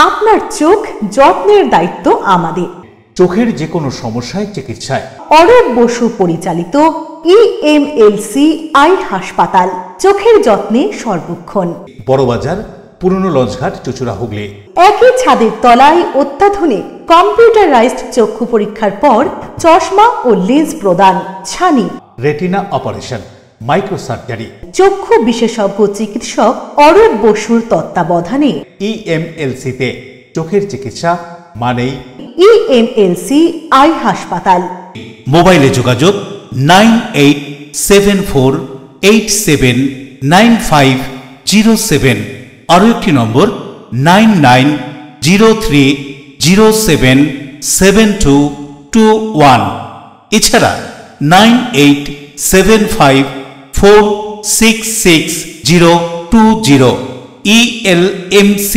আপনার চোখ যত্নের দায়িত্ব আমাদের। চোখের যে কোনো সমস্যায় চিকিৎসায় অরূপ বসু পরিচালিত EMLC আই হাসপাতাল, চোখের যত্নে সর্বক্ষণ। বড়বাজার, পুরনো লঞ্চঘাট, চুঁচুড়া, হুগলি। একই ছাদের তলায় অত্যাধুনিক কম্পিউটারাইজড চক্ষু পরীক্ষার পর চশমা ও লেন্স প্রদান, ছানি, রেটিনা অপারেশন, মাইক্রোসার্জারি। চক্ষু বিশেষজ্ঞ চিকিৎসক অরূপ বসুর তত্ত্বাবধানে EMLC-তে চোখের চিকিৎসা মানেই EMLC আই হাসপাতাল। মোবাইলে যোগাযোগ 9874879507, আরও একটি নম্বর 9903077221, এছাড়া 9875466020 ELMC।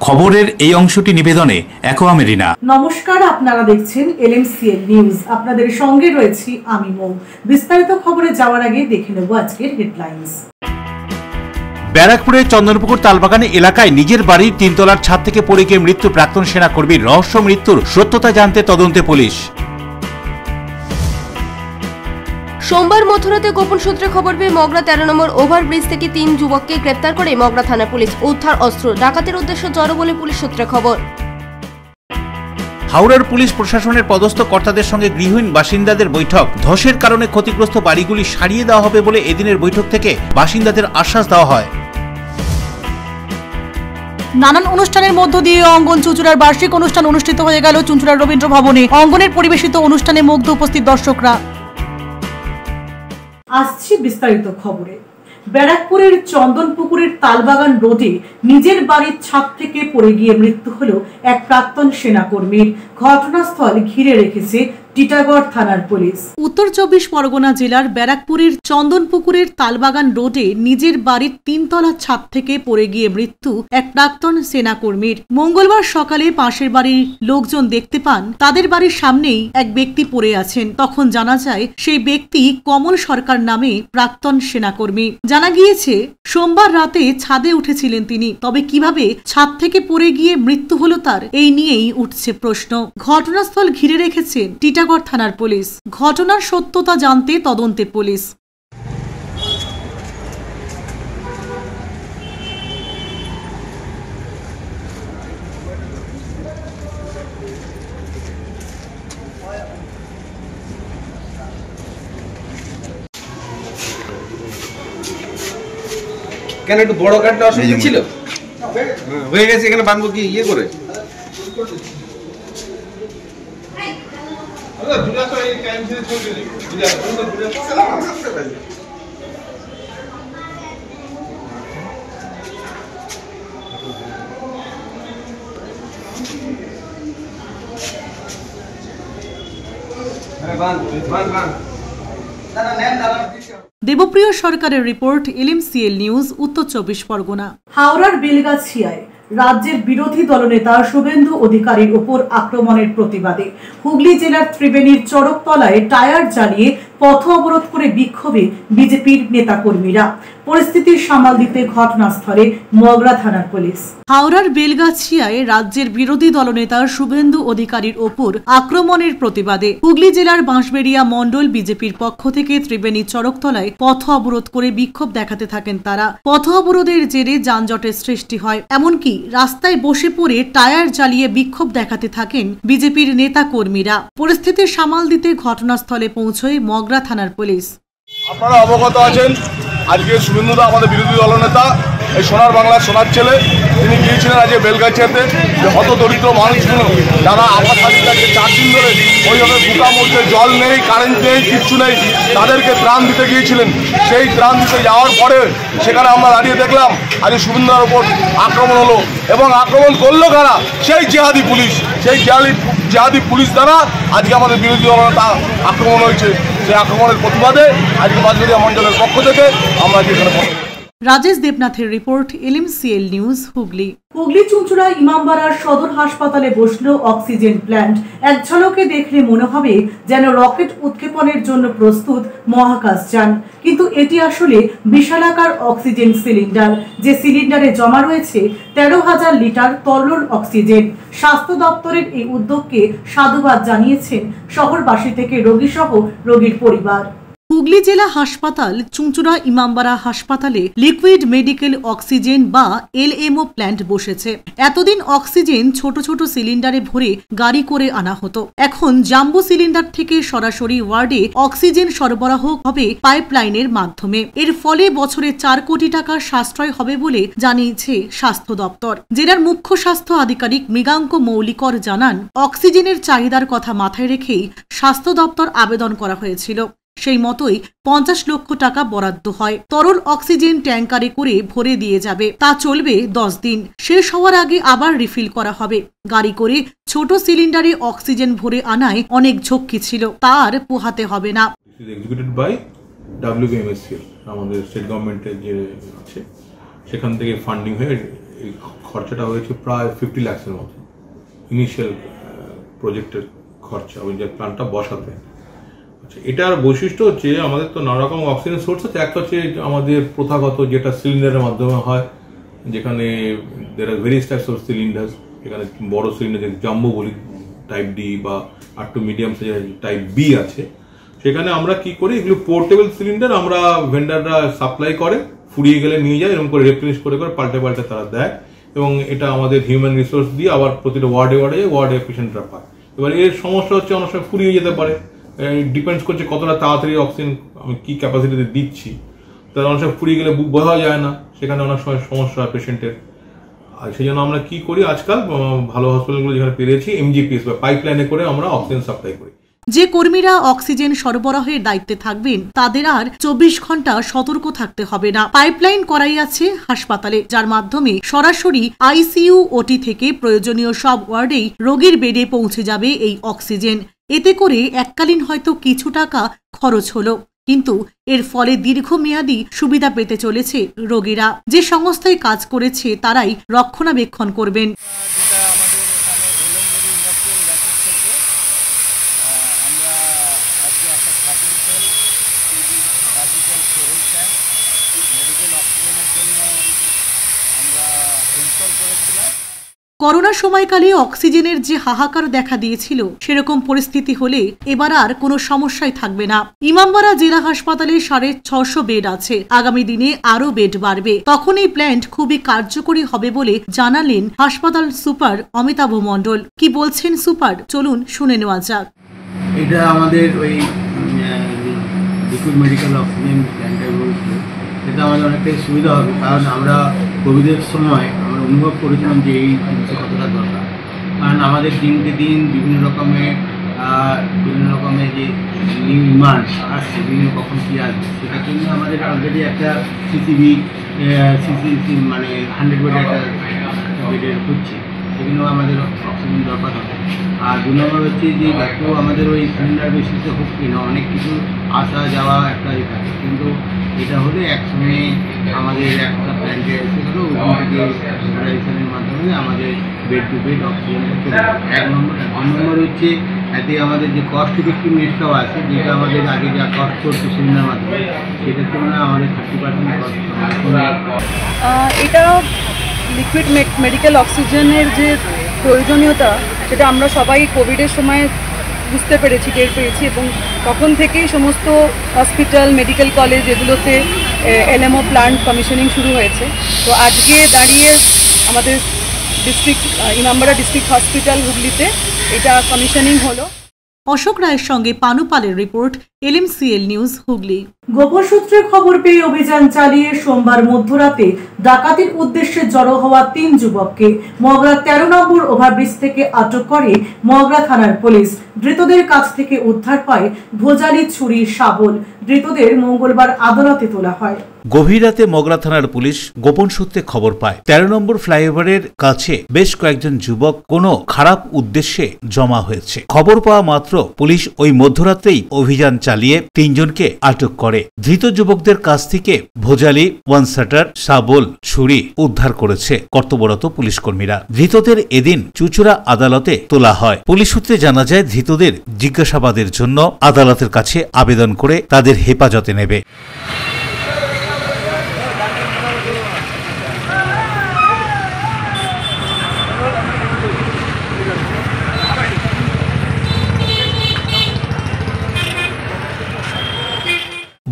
খবরের এই অংশটি নিবেদনে অ্যাকোয়া মেরিনা। নমস্কার, আপনারা দেখছেন LMCL নিউজ। আপনাদের সঙ্গে রয়েছি আমি মৌ। বিস্তারিত খবরে যাওয়ার আগে দেখে নেব আজকের হেডলাইন্স। ব্যারাকপুরের চন্দনপুকুর তালবাগানে এলাকায় নিজের বাড়ির তিনতলার ছাদ থেকে পড়ে গিয়ে মৃত্যু প্রাক্তন সেনাকর্মীর। রহস্য মৃত্যুর সত্যতা জানতে তদন্তে পুলিশ। সোমবার মধ্যরাতে গোপন সূত্রে খবর পেয়ে মগরা 13 নম্বর ওভারব্রিজ থেকে 3 যুবককে গ্রেপ্তার করে মগরা থানা পুলিশ। উদ্ধার অস্ত্র, ডাকাতের উদ্দেশ্য জড়ো বলে পুলিশ সূত্রে খবর। হাওড়ার পুলিশ প্রশাসনের পদস্থ কর্তাদের সঙ্গে গৃহহীন বাসিন্দাদের বৈঠক। ধসের কারণে ক্ষতিগ্রস্ত বাড়িগুলি সারিয়ে দেওয়া হবে বলে এদিনের বৈঠক থেকে বাসিন্দাদের আশ্বাস দেওয়া হয়। নানান অনুষ্ঠানের মধ্য দিয়ে অঙ্গন চুঁচুড়ার বার্ষিক অনুষ্ঠান অনুষ্ঠিত হয়ে গেল চুঁচুড়ার রবীন্দ্র ভবনে। অঙ্গনের পরিবেশিত অনুষ্ঠানে মুগ্ধ উপস্থিত দর্শকরা। আসছি বিস্তারিত খবরে। ব্যারাকপুরের চন্দনপুকুরের তালবাগান রোডে নিজের বাড়ির ছাদ থেকে পড়ে গিয়ে মৃত্যু হলো এক প্রাক্তন সেনাকর্মীর। ঘটনাস্থল ঘিরে রেখেছে টিটাগড় থানার পুলিশ। উত্তর 24 পরগনা জেলার ব্যারাকপুরের চন্দনপুকুরের তালবাগান রোডে নিজের বাড়ির 3 তলা ছাদ থেকে পড়ে গিয়ে মৃত্যু এক প্রাক্তন সেনাকর্মীর। মঙ্গলবার সকালে পাশের বাড়ির লোকজন দেখতে পান তাদের বাড়ির সামনেই এক ব্যক্তি পড়ে আছেন। তখন জানা যায় সেই ব্যক্তি কমল সরকার নামে প্রাক্তন সেনাকর্মী। জানা গিয়েছে সোমবার রাতে ছাদে উঠেছিলেন তিনি, তবে কিভাবে ছাদ থেকে পড়ে গিয়ে মৃত্যু হলো তার, এই নিয়েই উঠছে প্রশ্ন। ঘটনাস্থল ঘিরে রেখেছেন টিটাগড় থানার পুলিশ। ঘটনার সত্যতা জানতে তদন্তে পুলিশ। কেন একটু বড় কাঠটা অসুবিধা ছিল, হয়ে গেছে। এখানে বাঁধবো কি ইয়ে করে। দেবপ্রিয় সরকারের রিপোর্ট, LMCL নিউজ, উত্তর 24 পরগনা। হাওড়ার বেলগাছিয়ায় রাজ্যের বিরোধী দলনেতা শুভেন্দু অধিকারীর উপর আক্রমণের প্রতিবাদে হুগলি জেলার ত্রিবেণীর চড়কতলায় টায়ার জ্বালিয়ে পথ অবরোধ করে বিক্ষোভে বিজেপির নেতাকর্মীরা। পরিস্থিতি সামাল দিতে ঘটনাস্থলে মগরা থানার পুলিশ। হাওড়ার বেলগাছিয়ায় রাজ্যের বিরোধী দলনেতা শুভেন্দু অধিকারীর ওপর আক্রমণের প্রতিবাদে হুগলি জেলার বাঁশবেড়িয়া মণ্ডল বিজেপির পক্ষ থেকে ত্রিবেণী চড়কতলায় পথ অবরোধ করে বিক্ষোভ দেখাতে থাকেন তারা। পথ অবরোধের জেরে যানজটের সৃষ্টি হয়, এমনকি রাস্তায় বসে পড়ে টায়ার জ্বালিয়ে বিক্ষোভ দেখাতে থাকেন বিজেপির নেতা কর্মীরা। পরিস্থিতি সামাল দিতে ঘটনাস্থলে পৌঁছয় মগরা থানার পুলিশ। আপনারা অবগত আছেন, আজকে শুভেন্দুদা আমাদের বিরোধী দলনেতা, এই সোনার বাংলার সোনার ছেলে, তিনি গিয়েছিলেন আজকে বেলগাছিয়াতে যে হত দরিদ্র মানুষগুলো যারা আবাস হারিয়ে 4 দিন ধরে ওইভাবে বুকা মরছে, জল নেই, কারেন্ট নেই, কিচ্ছু নেই, তাদেরকে ত্রাণ দিতে গিয়েছিলেন। সেই ত্রাণ দিতে যাওয়ার পরে সেখানে আমরা দাঁড়িয়ে দেখলাম আজকে শুভেন্দুদার ওপর আক্রমণ হলো, এবং আক্রমণ করলো কারা? সেই জিহাদি পুলিশ। সেই জিহাদি পুলিশ দ্বারা আজকে আমাদের বিরোধী দলনেতা আক্রমণ হয়েছে। সেই আক্রমণের প্রতিবাদে আজকে বাঁশবেড়িয়া মণ্ডলের পক্ষ থেকে আমরা এখানে রাজেশ দেবনাথের report, LMCL news, Hooghly. Hooghly চুঁচুড়া ইমামবাড়ার সদর হাসপাতালে বসলো অক্সিজেন প্ল্যান্ট। এক ঝলকে দেখলে মনে হবে যেন রকেট উৎক্ষেপণের জন্য প্রস্তুত মহাকাশযান, কিন্তু এটি আসলে বিশালাকার অক্সিজেন সিলিন্ডার, যে সিলিন্ডারে জমা রয়েছে 13,000 লিটার তরল অক্সিজেন। স্বাস্থ্য দপ্তরের এই উদ্যোগকে সাধুবাদ জানিয়েছেন শহরবাসী থেকে রোগী সহ রোগীর পরিবার। হুগলি জেলা হাসপাতাল চুঁচুড়া ইমামবাড়া হাসপাতালে লিকুইড মেডিকেল অক্সিজেন বা LMO প্ল্যান্ট বসেছে। এতদিন অক্সিজেন ছোট ছোট সিলিন্ডারে ভরে গাড়ি করে আনা হতো, এখন জাম্বো সিলিন্ডার থেকে সরাসরি ওয়ার্ডে অক্সিজেন সরবরাহ হবে পাইপলাইনের মাধ্যমে। এর ফলে বছরে 4 কোটি টাকার সাশ্রয় হবে বলে জানিয়েছে স্বাস্থ্য দপ্তর। জেলার মুখ্য স্বাস্থ্য আধিকারিক মৃগাঙ্ক মৌলিকর জানান, অক্সিজেনের চাহিদার কথা মাথায় রেখেই স্বাস্থ্য দপ্তর আবেদন করা হয়েছিল। সেই মতোই 50 লক্ষ টাকা বরাদ্দ হয়। তরল অক্সিজেন ট্যাঙ্কারে করে ভরে দিয়ে যাবে, তা চলবে 10 দিন। শেষ হওয়ার আগে আবার রিফিল করা হবে। গাড়ি করে ছোট সিলিন্ডারে অক্সিজেন ভরে আনায় অনেক ঝক্কি ছিল, তার পোহাতে হবে না। এক্সিকিউটেড বাই WBMSCL, আমাদের স্টেট গভর্নমেন্টের যে আছে সেখান থেকে ফান্ডিং হয়ে এই খরচাটা হয়েছে প্রায় 50 লাখের মতো। ইনিশিয়াল প্রজেক্টের খরচা ওই যে প্ল্যান্টটা বসাতে। এটার বৈশিষ্ট্য হচ্ছে আমাদের তো নানা রকম অক্সিজেন সোর্স আছে। একটা হচ্ছে আমাদের প্রথাগত যেটা সিলিন্ডারের মাধ্যমে হয়, যেখানে দের আর ভেরিয়াস টাইপস অফ সিলিন্ডার্স। এখানে বড় সিলিন্ডার যে জাম্বো বলি টাইপ ডি বা আর টু মিডিয়াম সাইজের টাইপ বি আছে। সেখানে আমরা কি করি, এগুলো পোর্টেবল সিলিন্ডার আমরা ভেন্ডাররা সাপ্লাই করে, ফুরিয়ে গেলে নিয়ে যায়, এরকম করে রিপ্লেনিশ করে পাল্টে পাল্টে তারা দেয়। এবং এটা আমাদের হিউম্যান রিসোর্স দিয়ে আবার প্রতিটা ওয়ার্ডে পেশেন্টরা পায়। এবার এর সমস্যা হচ্ছে অনেক সময় ফুরিয়ে যেতে পারে, ডিপেন্ডস করছে কতটা তাড়াতাড়ি অক্সিজেন আমি কি ক্যাপাসিটিতে দিচ্ছি। তার অনেক সময় ফুরিয়ে গেলে বুক বোঝা যায় না, সেখানে অনেক সময় সমস্যা হয় পেশেন্টের। আর সেই জন্য আমরা কি করি, আজকাল ভালো হসপিটালগুলো যেখানে পেরেছি MGPS বা পাইপলাইনে করে আমরা অক্সিজেন সাপ্লাই করি। যে কর্মীরা অক্সিজেন সরবরাহের দায়িত্বে থাকবেন তাদের আর 24 ঘন্টা সতর্ক থাকতে হবে না। পাইপলাইন করাই আছে হাসপাতালে, যার মাধ্যমে সরাসরি ICU OT থেকে প্রয়োজনীয় সব ওয়ার্ডেই রোগীর বেডে পৌঁছে যাবে এই অক্সিজেন। এতে করে এককালীন হয়তো কিছু টাকা খরচ হলো, কিন্তু এর ফলে দীর্ঘমেয়াদী সুবিধা পেতে চলেছে রোগীরা। যে সংস্থায় কাজ করেছে তারাই রক্ষণাবেক্ষণ করবেন। করোনার সময়কালে অক্সিজেনের যে হাহাকার দেখা দিয়েছিল, সেরকম পরিস্থিতি হলে এবার আর কোনো সমস্যাই থাকবে না। ইমামবাড়া জেলা হাসপাতালে 650 বেড আছে, আগামী দিনে আরো বেড বাড়বে। তখন এই প্ল্যান্ট খুবই কার্যকরী হবে বলে জানালেন হাসপাতাল সুপার অমিতাভ মণ্ডল। কি বলছেন সুপার, চলুন শুনে নেওয়া যাক। এটা আমাদের ওই লিকুইড মেডিকেল অক্সিজেন প্ল্যান্টটা বলছে, এটা আমাদের অনেকটাই সুবিধা হবে। কারণ আমরা কোভিডের সময় আমরা অনুভব করেছিলাম যে এই জিনিসটা কতটা দরকার। কারণ আমাদের দিনকে দিন বিভিন্ন রকমের যে নিউ ডিমান্ড আসছে, বিভিন্ন কখন কী আসবে, সেটার জন্য আমাদের অলরেডি একটা সিসি মানে 100 বেডের একটা বেডের হচ্ছে, সেগুলো আমাদের অক্সিজেন দরকার হবে। আর 2 নম্বর হচ্ছে যে এত আমাদের ওই সিলিন্ডার বেসিসে হোক কিনা অনেক কিছু আসা যাওয়া একটা থাকে, কিন্তু এটা হলে একসঙ্গে আমাদের একটা প্ল্যান্টে এসে গেলো, ওখান থেকে সেন্ট্রালাইজেশনের মাধ্যমে আমাদের বেড টু বেড অক্সিজেনটা চলে যাবে। 1 নম্বর। 2 নম্বর হচ্ছে এতে আমাদের যে কস্ট ইফেক্টিভনেসটাও আছে, যেটা আমাদের আগে যা কস্ট করছে সিলিন্ডার মাধ্যমে, সেটার তুলনায় আমাদের 30% কস্ট কমে। এটা লিকুইড মেডিকেল অক্সিজেনের যে প্রয়োজনীয়তা, সেটা আমরা সবাই কোভিডের সময় বুঝতে পেরেছি, টের পেয়েছি, এবং তখন থেকেই সমস্ত হসপিটাল, মেডিকেল কলেজ এগুলোতে LMO প্ল্যান্ট কমিশনিং শুরু হয়েছে। তো আজকে দাঁড়িয়ে আমাদের ইমামবাড়া ডিস্ট্রিক্ট হসপিটাল হুগলিতে এটা কমিশনিং হলো। অশোক রায়ের সঙ্গে পানু পালের রিপোর্ট, LMCL নিউজ, হুগলি। গোপন সূত্রে খবর পেয়ে অভিযান চালিয়ে সোমবার মধ্যরাতে ডাকাতির উদ্দেশ্যে জড়ো হওয়া 3 যুবককে মগরা 13 নম্বর ওভারব্রিজ থেকে আটক করে মগরা থানার পুলিশ। ধৃতদের কাছ থেকে উদ্ধার হয় ভোজালি, ছুরি, শাবল। ধৃতদের মঙ্গলবার আদালতে তোলা হয়। গভীর রাতে মগরা থানার পুলিশ গোপন সূত্রে খবর পায় 13 নম্বর ফ্লাইওভারের কাছে বেশ কয়েকজন যুবক কোনো খারাপ উদ্দেশ্যে জমা হয়েছে। খবর পাওয়া মাত্র পুলিশ ওই মধ্যরাতেই অভিযান চালিয়ে 3 জনকে আটক করে। করে। ধৃত যুবকদের কাছ থেকে ভোজালি, ওয়ান শাটার, শাবল, ছুরি উদ্ধার করেছে কর্তব্যরত পুলিশ কর্মীরা। ধৃতদের এদিন চুঁচুড়া আদালতে তোলা হয়। পুলিশ সূত্রে জানা যায়, ধৃতদের জিজ্ঞাসাবাদের জন্য আদালতের কাছে আবেদন করে তাদের হেফাজতে নেবে।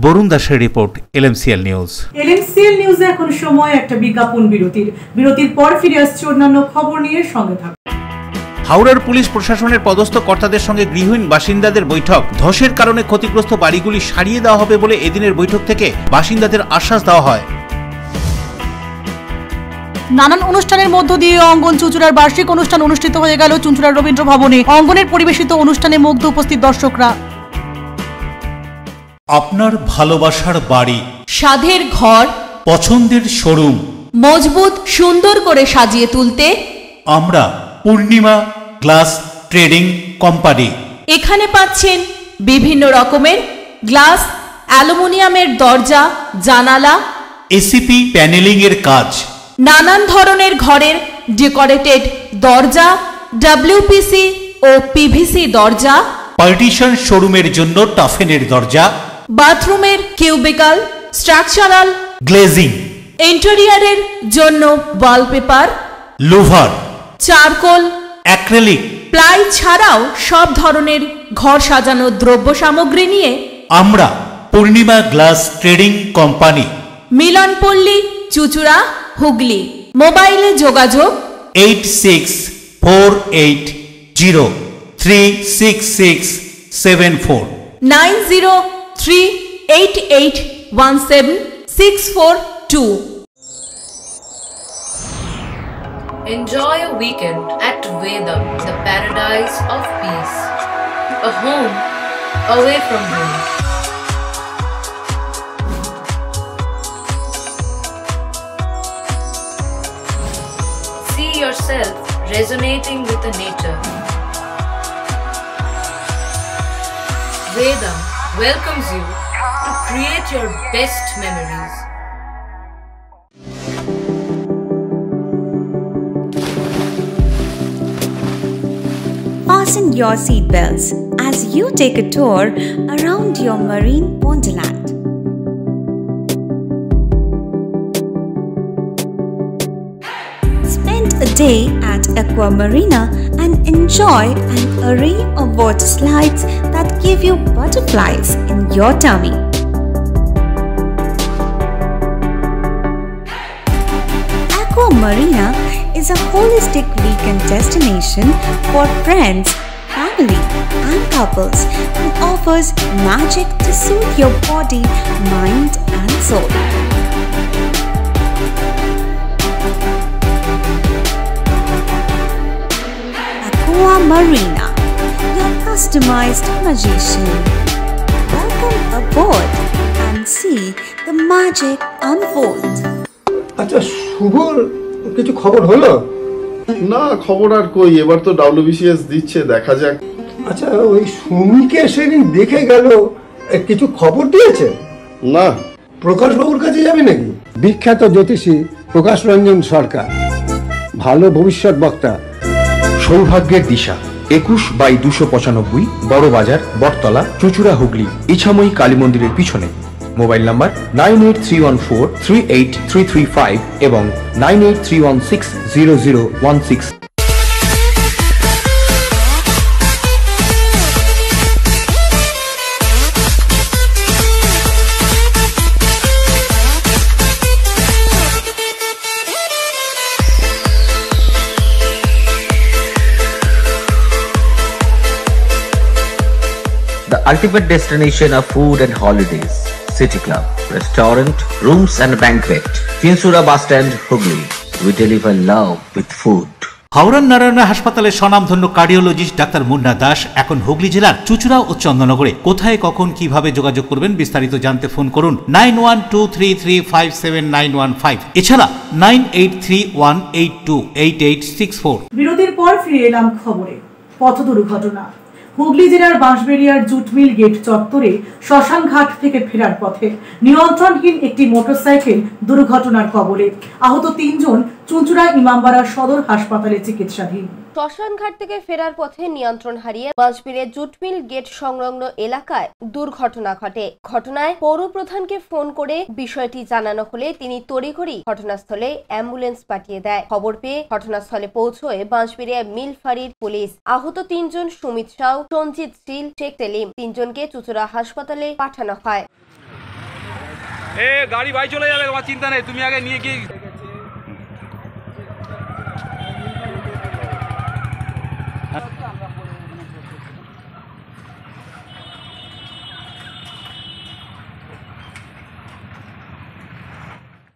বরুণ দাসের রিপোর্ট, এলএমসিএল নিউজ। এলএমসিএল নিউজে এখন সময় একটা বিজ্ঞাপন বিরতির পর ফিরে আসছে অন্যান্য খবর নিয়ে, সঙ্গে থাকুন। হাওড়ার পুলিশ প্রশাসনের পদস্থ কর্তাদের সঙ্গে গৃহহীন বাসিন্দাদের বৈঠক। ধসের কারণে ক্ষতিগ্রস্ত বাড়িগুলি সারিয়ে দেওয়া হবে বলে এদিনের বৈঠক থেকে বাসিন্দাদের আশ্বাস দেওয়া হয়। নানান অনুষ্ঠানের মধ্য দিয়ে অঙ্গন চুঁচুড়ার বার্ষিক অনুষ্ঠান অনুষ্ঠিত হয়ে গেল চুঁচুড়ার রবীন্দ্র ভবনে। অঙ্গনের পরিবেশিত অনুষ্ঠানে মুগ্ধ উপস্থিত দর্শকরা। আপনার ভালোবাসার বাড়ি, সাধের ঘর, পছন্দের শোরুম মজবুত সুন্দর করে সাজিয়ে তুলতে আমরা পূর্ণিমা গ্লাস ট্রেডিং কোম্পানি। এখানে পাচ্ছেন বিভিন্ন রকমের গ্লাস, অ্যালুমিনিয়ামের দরজা, জানালা, এসিপি প্যানেলিং এর কাজ, নানান ধরনের ঘরের ডেকোরেটেড দরজা, ডব্লিউপিসি ও পিভিসি দরজা, পার্টিশন শোরুমের জন্য টাফেনের দরজা, বাথরুমের কিউবিকাল, স্ট্রাকচারাল গ্লেজিং, ইন্টেরিয়রের জন্য wallpaper, louver, charcoal, acrylic, ply ছাড়াও সব ধরনের ঘর সাজানোর দ্রব্য সামগ্রী নিয়ে আমরা Purnima glass trading company, Milanpally, চুঁচুড়া, হুগলি। মোবাইলে যোগাযোগ 8640366674 9038817642। Enjoy a weekend at Vedam, the paradise of peace. A home away from home. See yourself resonating with the nature. Vedam welcomes you to create your best memories. Fasten your seatbelts as you take a tour around your marine wonderland. Spend a day at Aqua Marina and enjoy an array of water slides that give you butterflies in your tummy. Aqua Marina is a holistic weekend destination for friends, family, and couples and offers magic to soothe your body, mind, and soul. Aqua Marina, your customized magician. Welcome aboard and see the magic unfold. আচ্ছা, শুভর কিছু খবর হলো? না, খবর আর কই, এবার তো WBCS দিচ্ছে, দেখা যাক। আচ্ছা, ওই সুমিকে সেদিন দেখে গেল, কিছু খবর দিয়েছে? না। প্রকাশ বাবুর কাছে যাবে নাকি? বিখ্যাত জ্যোতিষী প্রকাশ রঞ্জন সরকার, ভালো ভবিষ্যৎ বক্তা। সৌভাগ্যের দিশা 21/295 বড় বাজার, বটতলা, চুঁচুড়া, হুগলি, ইছাময়ী কালী মন্দিরের পিছনে। মোবাইল নাম্বার 9831438335 এবং 9831600016। The ultimate destination of food and holidays. City Club, restaurant, rooms and banquet. Chinsura Bus Stand, Hugli. We deliver love with food. হাওড়ার নারায়ণ হাসপাতালের স্বনামধন্য কার্ডিওলজিস্ট ডাক্তার মুন্না দাস এখন হুগলি জেলার চুঁচুড়া ও চন্দননগরে। কোথায়, কখন, কিভাবে যোগাযোগ করবেন বিস্তারিত জানতে ফোন করুন 9123357915। এছাড়া 9831828864। বিরতির পর ফিরে এলাম খবরে। পথ দুর্ঘটনা। হুগলি জেলার বাঁশবেড়িয়ার জুটমিল গেট চত্বরে শ্মশানঘাট থেকে ফেরার পথে নিয়ন্ত্রণহীন একটি মোটরসাইকেল দুর্ঘটনার কবলে। আহত 3 জন চুঁচুড়া ইমামবাড়া সদর হাসপাতালে চিকিৎসাধীন। শ্মশানঘাট থেকে ফেরার পথে নিয়ন্ত্রণ হারিয়ে বাঁশবেড়িয়া জুটমিল গেট সংলগ্ন এলাকায় দুর্ঘটনা ঘটে। ঘটনায় পৌর প্রধানকে ফোন করে বিষয়টি জানানো হলে তিনি তড়িঘড়ি ঘটনাস্থলে অ্যাম্বুলেন্স পাঠিয়ে দেয়। খবর পেয়ে ঘটনাস্থলে পৌঁছয় বাঁশবেড়িয়া মিল ফাঁড়ির পুলিশ। আহত 3 জন সুমিত সাউ, সঞ্জিত শীল, শেখ সেলিম 3 জনকে চুঁচুড়া হাসপাতালে পাঠানো হয়। গাড়ি ভাই চলে যাবে, তোমার চিন্তা নেই, তুমি আগে নিয়ে গিয়ে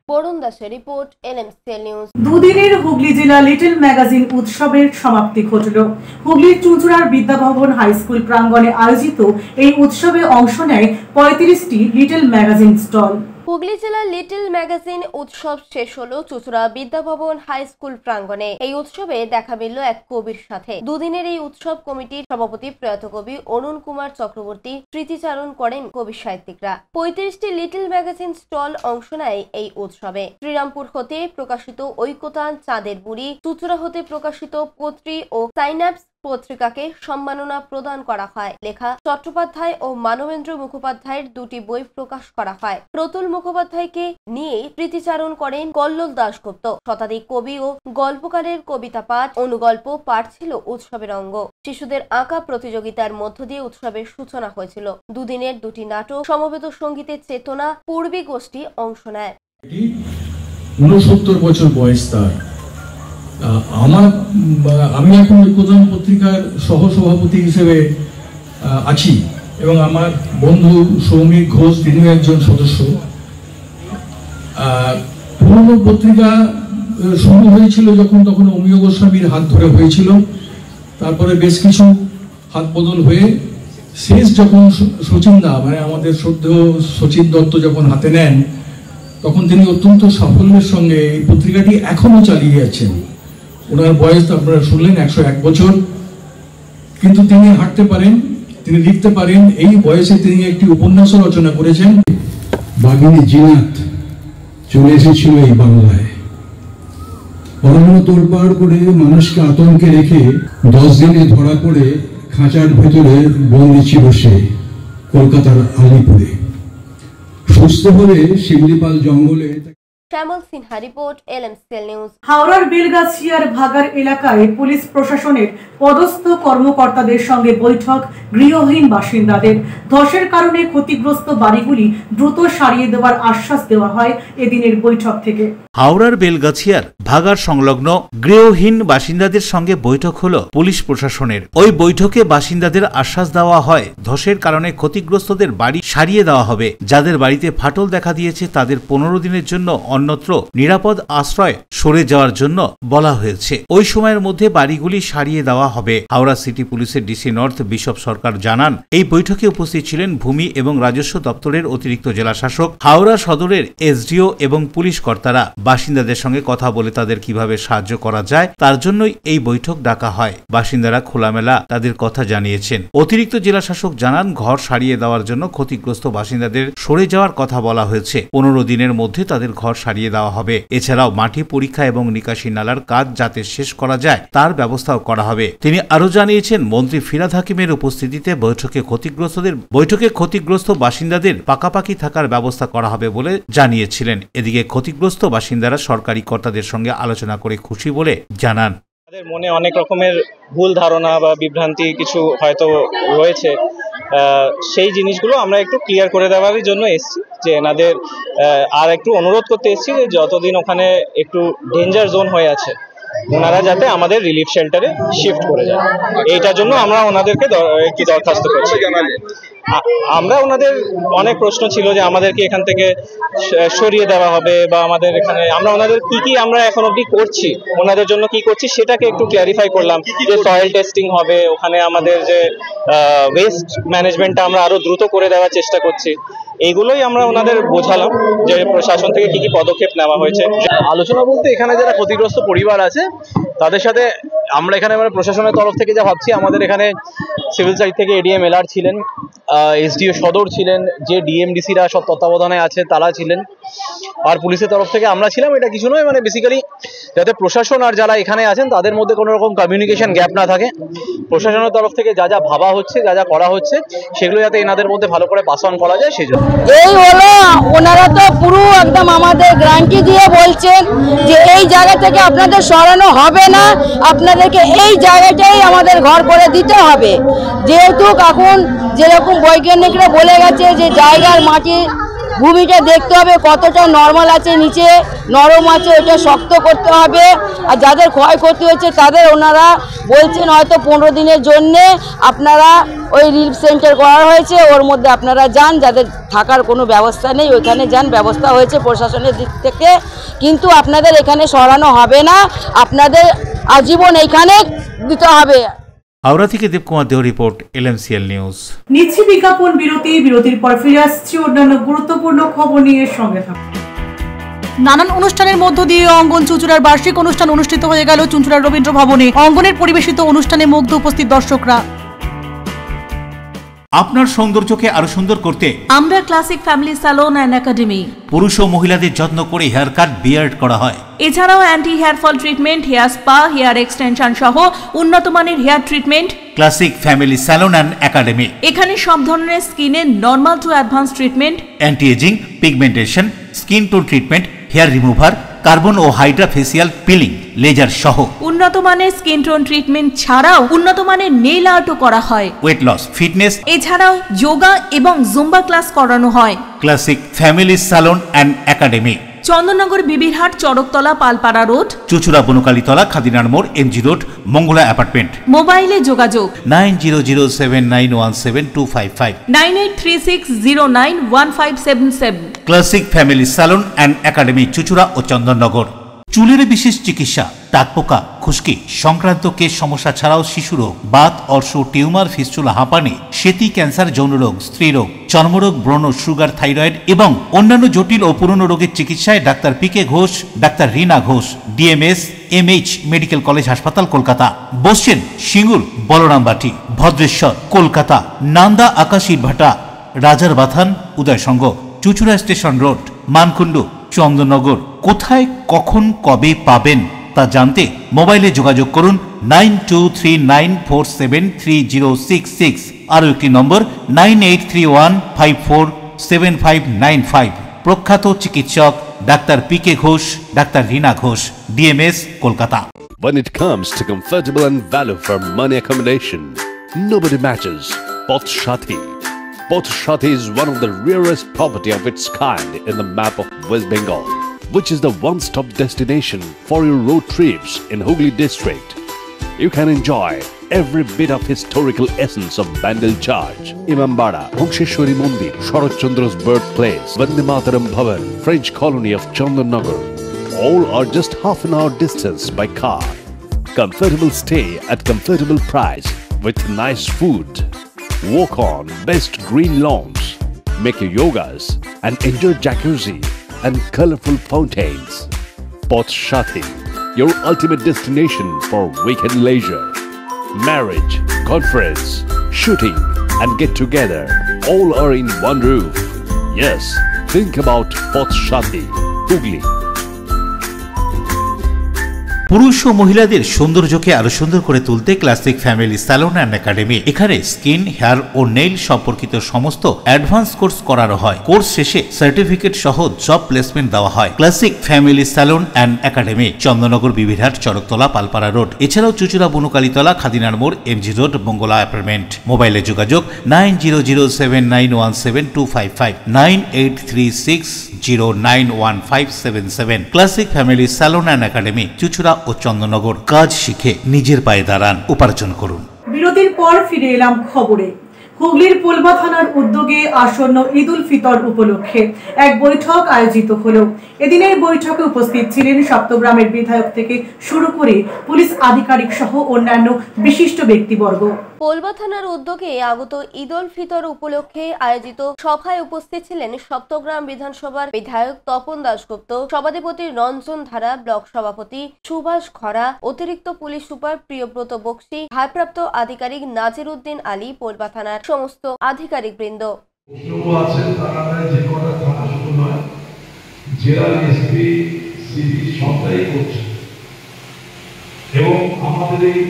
বরুণ দাসের রিপোর্ট, LMCL নিউজ। দুদিনের হুগলি জেলা লিটল ম্যাগাজিন উৎসবের সমাপ্তি ঘটল। হুগলির চুঁচুড়ার বিদ্যাভবন হাই স্কুল প্রাঙ্গণে আয়োজিত এই উৎসবে অংশ নেয় 35টি লিটল ম্যাগাজিন স্টল। হুগলি জেলা লিটল ম্যাগাজিন উৎসব শেষ হলো চুঁচুড়া বিদ্যাভবন হাই স্কুল প্রাঙ্গণে। এই উৎসবে দেখা মিলল এক কবির সাথে। দুদিনের এই উৎসব কমিটির সভাপতি প্রয়াত কবি অরুণ কুমার চক্রবর্তী স্মৃতিচারণ করেন কবি সাহিত্যিকরা। 35টি লিটল ম্যাগাজিন স্টল অংশ নেয় এই উৎসবে। শ্রীরামপুর হতে প্রকাশিত ঐকতান, চাঁদের বুড়ি, চুঁচুড়া হতে প্রকাশিত পত্রী ও সাইন্যাপস পত্রিকাকে সম্মাননা প্রদান করা হয়। লেখা চট্টোপাধ্যায় ও মানবেন্দ্র মুখোপাধ্যায়ের 2টি বই প্রকাশ করা হয়। প্রতুল মুখোপাধ্যায়কে নিয়ে স্মৃতিচারণ করেন কল্লোল দাশগুপ্ত। শতাধিক কবি ও গল্পকারের কবিতা পাঠ, অনুগল্প পাঠ ছিল উৎসবের অঙ্গ। শিশুদের আঁকা প্রতিযোগিতার মধ্য দিয়ে উৎসবের সূচনা হয়েছিল। দুদিনের 2টি নাটক, সমবেত সঙ্গীতের চেতনা, পূর্বী গোষ্ঠী অংশ নেয়। 69 বছর বয়স তার। আমি এখন ঐক্যতান পত্রিকার সহসভাপতি হিসেবে আছি এবং আমার বন্ধু সৌমিক ঘোষ তিনিও একজন সদস্য। পুরনো পত্রিকা শুরু হয়েছিল তখন অমিয় গোস্বামীর হাত ধরে হয়েছিল। তারপরে বেশ কিছু হাত বদল হয়ে শেষ যখন শচীন দা মানে আমাদের শ্রদ্ধেয় শচীন দত্ত যখন হাতে নেন, তখন তিনি অত্যন্ত সাফল্যের সঙ্গে এই পত্রিকাটি এখনো চালিয়ে যাচ্ছেন। ওনার বয়স আপনারা শুনলেন 101 বছর, কিন্তু তিনি হাঁটতে পারেন, তিনি লিখতে পারেন। এই বয়সে তিনি একটি উপন্যাস রচনা করেছেন। বাঘিনী জিনাত চলে এসেছিল এই বাংলায়, পরমাণু তোড়পাড় করে মানুষকে আতঙ্কে রেখে 10 দিনে ধরা পড়ে খাঁচার ভেতরে বন্দি ছিল সে কলকাতার আলিপুরে। সুস্থ হলে শিমলিপাল জঙ্গলে। শ্যামল সিনহা রিপোর্ট, LMCL নিউজ। হাওড়ার বেলগাছিয়ার ভাগার এলাকায় পুলিশ প্রশাসনের পদস্থ কর্মকর্তাদের সঙ্গে বৈঠক গৃহহীন বাসিন্দাদের। ধসের কারণে ক্ষতিগ্রস্ত বাড়িগুলি দ্রুত সারিয়ে দেওয়ার আশ্বাস দেওয়া হয় এদিনের বৈঠক থেকে। হাওড়ার বেলগাছিয়ার ভাগার সংলগ্ন গৃহহীন বাসিন্দাদের সঙ্গে বৈঠক হলো পুলিশ প্রশাসনের। ওই বৈঠকে বাসিন্দাদের আশ্বাস দেওয়া হয় ধসের কারণে ক্ষতিগ্রস্তদের বাড়ি সারিয়ে দেওয়া হবে। যাদের বাড়িতে ফাটল দেখা দিয়েছে তাদের 15 দিনের জন্য অন্যত্র নিরাপদ আশ্রয় সরে যাওয়ার জন্য বলা হয়েছে। ওই সময়ের মধ্যে বাড়িগুলি সারিয়ে দেওয়া হবে। হাওড়া সিটি পুলিশের ডিসি নর্থ বিশপ সরকার জানান, এই বৈঠকে উপস্থিত ছিলেন ভূমি এবং রাজস্ব দপ্তরের অতিরিক্ত জেলা শাসক, হাওড়া সদরের SDO এবং পুলিশ কর্তারা। বাসিন্দাদের সঙ্গে কথা বলে তাদের কিভাবে সাহায্য করা যায় তার জন্যই এই বৈঠক ডাকা হয়। বাসিন্দারা খোলামেলা তাদের কথা জানিয়েছেন। অতিরিক্ত জেলা শাসক জানান, ঘর সারিয়ে দেওয়ার জন্য ক্ষতিগ্রস্ত বাসিন্দাদের সরে যাওয়ার কথা বলা হয়েছে। 15 দিনের মধ্যে তাদের ঘর সারিয়ে দেওয়া হবে। এছাড়াও মাটি পরীক্ষা এবং নিকাশি নালার কাজ যাতে শেষ করা যায় তার ব্যবস্থাও করা হবে। তিনি আরো জানিয়েছেন, মন্ত্রী ফিরহাদ হাকিমের উপস্থিতিতে বৈঠকে ক্ষতিগ্রস্ত বাসিন্দাদের পাকাপাকি থাকার ব্যবস্থা করা হবে বলে জানিয়েছিলেন। এদিকে ক্ষতিগ্রস্ত বাসিন্দারা সরকারি কর্তাদের সঙ্গে আলোচনা করে খুশি বলে জানান। আমাদের মনে অনেক রকমের ভুল ধারণা বা বিভ্রান্তি কিছু হয়তো রয়েছে, সেই জিনিসগুলো আমরা একটু ক্লিয়ার করে দেওয়ার জন্য এসেছি। যে এনাদের আর একটু অনুরোধ করতে এসেছি যে যতদিন ওখানে একটু ডেঞ্জার জোন হয়ে আছে ওনারা যাতে আমাদের রিলিফ শেল্টারে শিফট করে যায়, এইটার জন্য আমরা ওনাদেরকে একটি দরখাস্ত করছি। আমরা ওনাদের অনেক প্রশ্ন ছিল যে আমাদেরকে এখান থেকে সরিয়ে দেওয়া হবে বা আমাদের এখানে আমরা ওনাদের কি আমরা এখন অবধি করছি, ওনাদের জন্য কি করছি সেটাকে একটু ক্ল্যারিফাই করলাম। যে সয়েল টেস্টিং হবে, ওখানে আমাদের যে ওয়েস্ট ম্যানেজমেন্টটা আমরা আরো দ্রুত করে দেওয়ার চেষ্টা করছি, এইগুলোই আমরা ওনাদের বোঝালাম যে প্রশাসন থেকে কি পদক্ষেপ নেওয়া হয়েছে। আলোচনা বলতে এখানে যারা ক্ষতিগ্রস্ত পরিবার আছে তাদের সাথে আমরা এখানে মানে প্রশাসনের তরফ থেকে যা ভাবছি, আমাদের এখানে সিভিল সাইড থেকে এডিএম এলআর ছিলেন, এসডিও সদর ছিলেন, যে ডিএমডিসিরা সব তত্ত্বাবধানে আছে তারা ছিলেন, আর পুলিশের তরফ থেকে আমরা ছিলাম। এটা কিছু নয়, মানে বেসিক্যালি যাতে প্রশাসন আর যারা এখানে আছেন তাদের মধ্যে কোনো রকম কমিউনিকেশন গ্যাপ না থাকে, প্রশাসনের তরফ থেকে যা যা ভাবা হচ্ছে, যা যা করা হচ্ছে, সেগুলো যাতে এনাদের মধ্যে ভালো করে পাস অন করা যায় সেই জন্য। এই হলো, ওনারা তো পুরো একদম আমাদের গ্যারান্টি দিয়ে বলছেন যে এই জায়গা থেকে আপনাদের সরানো হবে না, আপনাদেরকে এই জায়গাটাই আমাদের ঘর করে দিতে হবে। যেহেতু এখন যেরকম বৈজ্ঞানিকরা বলে গেছে যে জায়গার মাটির ভূমিটা দেখতে হবে কতটা নর্মাল আছে, নিচে নরম আছে, ওটা শক্ত করতে হবে। আর যাদের ক্ষয়ক্ষতি হয়েছে তাদের ওনারা বলছেন হয়তো 15 দিনের জন্যে আপনারা ওই রিলিফ সেন্টার করা হয়েছে, ওর মধ্যে আপনারা যান, যাদের থাকার কোনো ব্যবস্থা নেই ওইখানে যান, ব্যবস্থা হয়েছে প্রশাসনের দিক থেকে, কিন্তু আপনাদের এখানে সরানো হবে না, আপনাদের আজীবন এইখানে দিতে হবে। হাওড়া থেকে দেবকুমার দেও রিপোর্ট, LMCL নিউজ। নিচ্ছি বিজ্ঞাপন বিরতি, বিরতির পর ফিরে আসছি অন্যান্য গুরুত্বপূর্ণ খবর নিয়ে, সঙ্গে থাকুন। নানান অনুষ্ঠানের মধ্য দিয়ে অঙ্গন চুঁচুড়ার বার্ষিক অনুষ্ঠান অনুষ্ঠিত হয়ে গেল চুঁচুড়ার রবীন্দ্র ভবনে। অঙ্গনের পরিবেশিত অনুষ্ঠানে মুগ্ধ উপস্থিত দর্শকরা। আপনার সৌন্দর্যকে আরো সুন্দর করতে আমরা classic family salon and academy. পুরুষ ও মহিলাদের যত্ন করে হেয়ার কাট, বিয়ার্ড করা হয়। এছাড়াও anti hair fall treatment, hair spa, hair extension সহ উন্নত মানের hair treatment. Classic family salon and academy. এখানে সব ধরনের স্কিনের normal to advance treatment, anti aging, pigmentation, skin tone treatment, hair remover, carbon ও হাইড্রা ফেসিয়াল পিলিং, লেজার সহ উন্নত মানের স্কিন টোন ট্রিটমেন্ট ছাড়াও উন্নত মানের নেইল আর্টও করা হয়। ওয়েট লস, ফিটনেস, এছাড়াও যোগা এবং জুম্বা ক্লাস করানো হয়। Classic family salon and academy, Chandannagar, Bibirhat, Charaktala, Palpara road, চুঁচুড়া, বনকালীতলা, খাদিনার মোড়, MG রোড, মঙ্গলা অ্যাপার্টমেন্ট। মোবাইলে যোগাযোগ 9007917255, 9836091577। Classic family salon and academy, চুঁচুড়া ও চন্দননগর। চুলের বিশেষ চিকিৎসা, টাকপোকা, খুশকি সংক্রান্ত কেশ সমস্যা ছাড়াও শিশু রোগ, বাত, অর্শ, টিউমার, ফিস্টুলা, হাঁপানি, সেতি, ক্যান্সার, যৌন রোগ, স্ত্রী রোগ, চর্মরোগ, ব্রণ, সুগার, থাইরয়েড এবং অন্যান্য জটিল ও পুরনো রোগের চিকিৎসায় doctor PK Ghosh, doctor Rina Ghosh, DMS MH medical college হাসপাতাল, কলকাতা। বসছেন সিঙ্গুর, বলরামবাটি, ভদ্রেশ্বর, কলকাতা, নান্দা, আকাশ ইটভাটা, রাজার বাথান, উদয়সঙ্গ, চুঁচুড়া স্টেশন রোড, মানকুণ্ডু, চন্দননগর। কোথায়, কখন, কবে পাবেন তা জানতে মোবাইলে যোগাযোগ করুন 9239473066, আরও একটি নম্বর 9831547595। প্রখ্যাত চিকিৎসক doctor PK Ghosh, doctor Rina Ghosh, DMS, Kolkata. When it comes to comfortable and value for money accommodation, nobody matches Poth Shati. Poth Shati is one of the rarest property of its kind in the map of West Bengal, which is the one-stop destination for your road trips in Hooghly district. You can enjoy every bit of historical essence of Bandel Church, Imambara, Bhongsheshwari Mandir, Sharat Chandra's birthplace, Vande Mataram Bhavan, French colony of Chandanagar. All are just half an hour distance by car. Comfortable stay at comfortable price with nice food. Walk on best green lawns, make your yogas and enjoy jacuzzi and colorful fountains. Poth Shati, your ultimate destination for weekend leisure. Marriage, conference, shooting and get together all are in one roof. Yes, think about Poth Shati, Hooghly. পুরুষ ও মহিলাদের সৌন্দর্যকে আরো সুন্দর করে তুলতে classic family salon and academy. এখানে skin, hair ও nail সম্পর্কিত সমস্ত অ্যাডভান্স কোর্স করানো হয়। কোর্স শেষে সার্টিফিকেট সহ জব প্লেসমেন্ট দেওয়া হয়। Classic family salon and academy, Chandannagar, Bibirhat, Charaktala, Palpara road. এছাড়াও চুঁচুড়া, বনকালীতলা, খাদিনার মোড়, MG রোড, মঙ্গলা অ্যাপার্টমেন্ট। মোবাইলে যোগাযোগ 9007917255, 9836091577। Classic family salon and academy, চুঁচুড়া ও চন্দননগর। কাজ শিখে নিজের পায়ে দাঁড়ান, উপার্জন করুন। বিরতির পর ফিরে এলাম খবরে। হুগলির পোলবা থানার উদ্যোগে আসন্ন ঈদ উল ফিতর উপলক্ষে এক বৈঠক আয়োজিত হলো। এদিনের বৈঠকে উপস্থিত ছিলেন সপ্তগ্রামের বিধায়ক থেকে শুরু করে পুলিশ আধিকারিক সহ অন্যান্য বিশিষ্ট ব্যক্তিবর্গ। পোলবা থানার উদ্যোগে আগত ঈদ উল ফিতর উপলক্ষে আয়োজিত সভায় উপস্থিত ছিলেন সপ্তগ্রাম বিধানসভার বিধায়ক তপন দাশগুপ্ত, সভাধিপতি রঞ্জন ধারা, ব্লক সভাপতি সুভাষ খরা, অতিরিক্ত পুলিশ সুপার প্রিয়ব্রত বক্সি, ভারপ্রাপ্ত আধিকারিক নাজির উদ্দিন আলী, পোলবা থানার সমস্ত আধিকারিক বৃন্দ। এবং আমাদের এই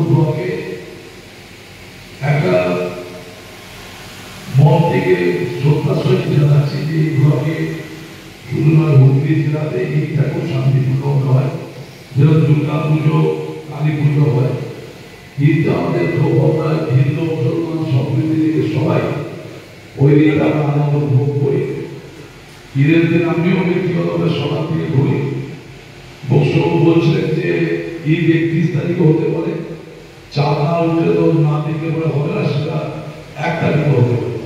ব্লকে একটা মন থেকে শ্রদ্ধা সহিত জানাচ্ছি যে এই ব্লকে শুধু নয় হুগলি জেলাতে এইটা খুব শান্তিপূর্ণ হয়, যেরকম দুর্গা পুজো, কালী পুজো হয়, কিন্তু আমাদের আমরা হিন্দু মুসলমান সম্প্রীতি থেকে সবাই ওই দিন আমরা আনন্দ ভোগ করি। ঈদের দিন আমিও ব্যক্তিগতভাবে সবার থেকে ঘুরি। বক্সবাবু বলছিলেন যে ঈদ 31 তারিখে হতে পারে, চাঁদ না উঠলে তো না দিকে বলে হবে না, সেটা 1 তারিখে হতে পারে।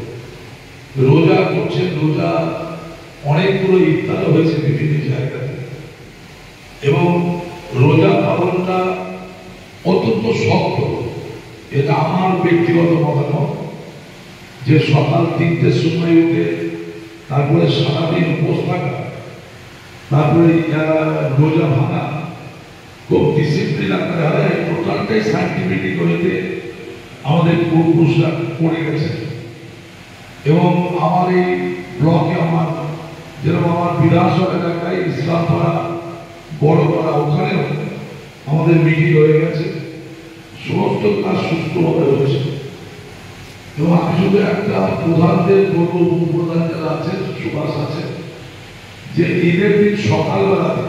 রোজা করছেন, রোজা অনেকগুলো ইফতার হয়েছে বিভিন্ন জায়গাতে, এবং রোজা পালনটা অত্যন্ত শক্ত। এটা আমার ব্যক্তিগত মতামত যে সকাল 3টের সময় উঠে তারপরে সারাদিন উপোস থাকা, তারপরে রোজা ভাঙা, খুব ডিসিপ্লিন আকারে হয়। টোটালটাই সাইন্টিফিক হইতে আমাদের পূর্বপুরুষরা করে গেছে। এবং আমার এই ব্লকে যেরকম আমার বিধানসভা এলাকায় ইসলামপাড়া, বড়পাড়া, ওখানেও আমাদের মিটিং হয়ে গেছে, সমস্ত কাজ সুস্থভাবে হয়েছে। এবং আমি শুধু একটা প্রধানদের বলবো, উপপ্রধান যারা আছেন, সুভাষ আছে, যে ঈদের দিন সকালবেলাতে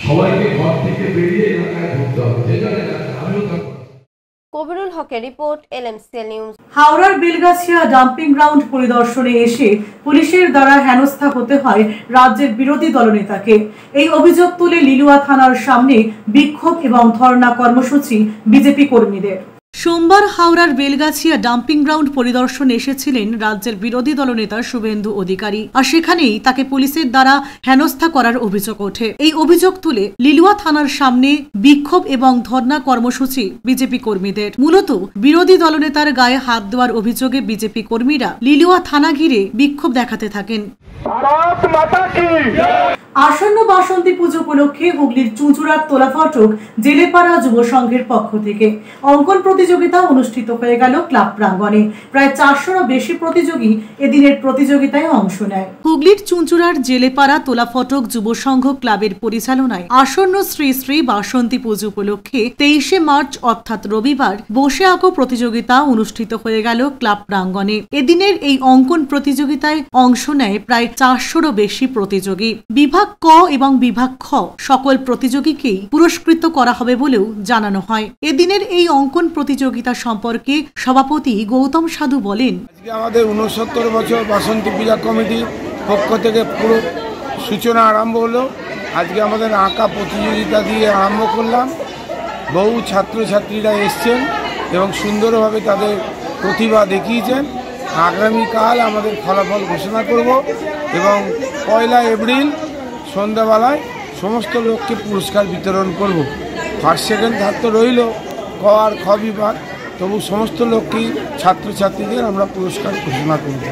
সবাইকে ঘর থেকে বেরিয়ে এলাকায় ধরতে হবে, যে জায়গায় আমিও থাকবো। কবিরুল হকের রিপোর্ট, LMCL নিউজ। হাওড়ার বেলগাছিয়া ডাম্পিং গ্রাউন্ড পরিদর্শনে এসে পুলিশের দ্বারা হেনস্থা হতে হয় রাজ্যের বিরোধী দলনেতাকে। এই অভিযোগ তুলে লিলুয়া থানার সামনে বিক্ষোভ এবং ধর্ণা কর্মসূচি বিজেপি কর্মীদের। সোমবার হাওড়ার বেলগাছিয়া ডাম্পিং গ্রাউন্ড পরিদর্শনে এসেছিলেন রাজ্যের বিরোধী দলনেতা শুভেন্দু অধিকারী, আর সেখানেই তাকে পুলিশের দ্বারা হেনস্থা করার অভিযোগ ওঠে। এই অভিযোগ তুলে লিলুয়া থানার সামনে বিক্ষোভ এবং ধর্ণা কর্মসূচি বিজেপি কর্মীদের। মূলত বিরোধী দলনেতার গায়ে হাত দেওয়ার অভিযোগে বিজেপি কর্মীরা লিলুয়া থানা ঘিরে বিক্ষোভ দেখাতে থাকেন। আসন্ন বাসন্তী পুজো উপলক্ষে হুগলির চুঁচুড়ার তোলা ফটক জেলেপাড়া যুব সংঘের পক্ষ থেকে অঙ্কন প্রতিযোগিতা অনুষ্ঠিত হয়ে গেল ক্লাব প্রাঙ্গণে। প্রায় 400রও বেশি প্রতিযোগী এদিনের প্রতিযোগিতায় অংশ নেয়। হুগলির চুঁচুড়ার জেলেপাড়া তোলা ফটক যুব সংঘ ক্লাবের পরিচালনায় আসন্ন শ্রী শ্রী বাসন্তী পুজো উপলক্ষে 23শে মার্চ অর্থাৎ রবিবার বসে আঁকো প্রতিযোগিতা অনুষ্ঠিত হয়ে গেল ক্লাব প্রাঙ্গণে। এদিনের এই অঙ্কন প্রতিযোগিতায় অংশ নেয় প্রায় 400রও বেশি প্রতিযোগী। বিভাগ ক এবং বিভাগ খ সকল প্রতিযোগীকেই পুরস্কৃত করা হবে বলেও জানানো হয়। এদিনের এই অঙ্কন প্রতিযোগিতা সম্পর্কে সভাপতি গৌতম সাধু বলেন, আজকে আমাদের 69 বছর বাসন্তী পূজা কমিটির পক্ষ থেকে পুরো সূচনা আরম্ভ হলো। আজকে আমাদের আঁকা প্রতিযোগিতা দিয়ে আরম্ভ করলাম। বহু ছাত্রছাত্রীরা এসছেন এবং সুন্দরভাবে তাদের প্রতিভা দেখিয়েছেন। আগামীকাল আমাদের ফলাফল ঘোষণা করব এবং 1 এপ্রিল সন্ধ্যাবেলায় সমস্ত লোককে পুরস্কার বিতরণ করব। ফার্স্ট সেকেন্ড থার্ড তো রইল, ক আর খ বিভাগ, তবু সমস্ত লোককেই ছাত্রছাত্রীদের আমরা পুরস্কার ঘোষণা করব।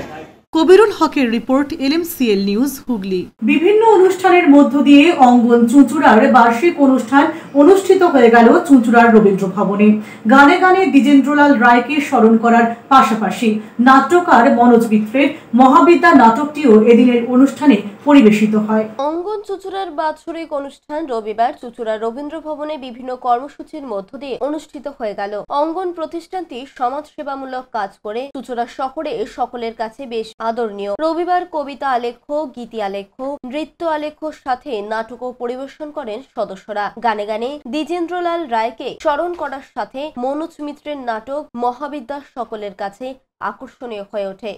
কবিরুল হকের রিপোর্ট, LMCL নিউজ, হুগলি। বিভিন্ন অনুষ্ঠানের মধ্য দিয়ে অঙ্গন চুঁচুড়ার বার্ষিক অনুষ্ঠান অনুষ্ঠিত হয়ে গেল চুঁচুড়ার রবীন্দ্র ভবনে। গানে গানে দ্বিজেন্দ্রলাল রায়কে স্মরণ করার পাশাপাশি নাট্যকার মনোজ মিত্রের মহাবিদ্যা নাটকটিও এদিনের অনুষ্ঠানে পরিবেশিত হয়। অঙ্গন চুঁচুড়ার বাৎসরিক অনুষ্ঠান রবিবার চুঁচুড়ার রবীন্দ্র ভবনে বিভিন্ন কর্মসূচির মধ্য দিয়ে অনুষ্ঠিত হয়ে গেল। অঙ্গন প্রতিষ্ঠানটি সমাজ সেবামূলক কাজ করে চুঁচুড়া শহরে সকলের কাছে বেশ আদরণীয়। রবিবার কবিতা আলেখ্য, গীতি আলেখ্য, নৃত্য আলেখ্যর সাথে নাটকও পরিবেশন করেন সদস্যরা। গানে গানে দ্বিজেন্দ্রলাল রায়কে স্মরণ করার সাথে মনোজ মিত্রের নাটক মহাবিদ্যা সকলের কাছে আকর্ষণীয় হয়ে ওঠে।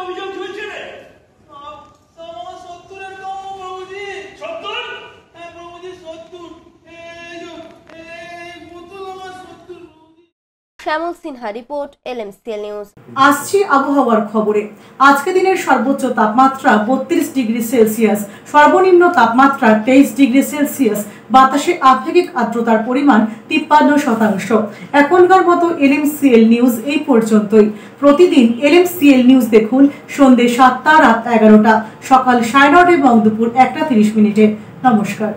অভিযোগ চলছে রে, সমস্ত শ্যামল সিনহা রিপোর্ট, LMCL নিউজ। আসছি আবহাওয়ার খবরে। আজকে দিনের সর্বোচ্চ তাপমাত্রা 32 ডিগ্রি সেলসিয়াস, সর্বনিম্ন তাপমাত্রা 23 ডিগ্রি সেলসিয়াস, বাতাসে আপেক্ষিক আর্দ্রতার পরিমাণ 53%। এখনকার মতো LMCL নিউজ এই পর্যন্তই। প্রতিদিন LMCL নিউজ দেখুন সন্ধ্যে 7টা, রাত 11টা, সকাল 9:30 এবং দুপুর 1:30। নমস্কার।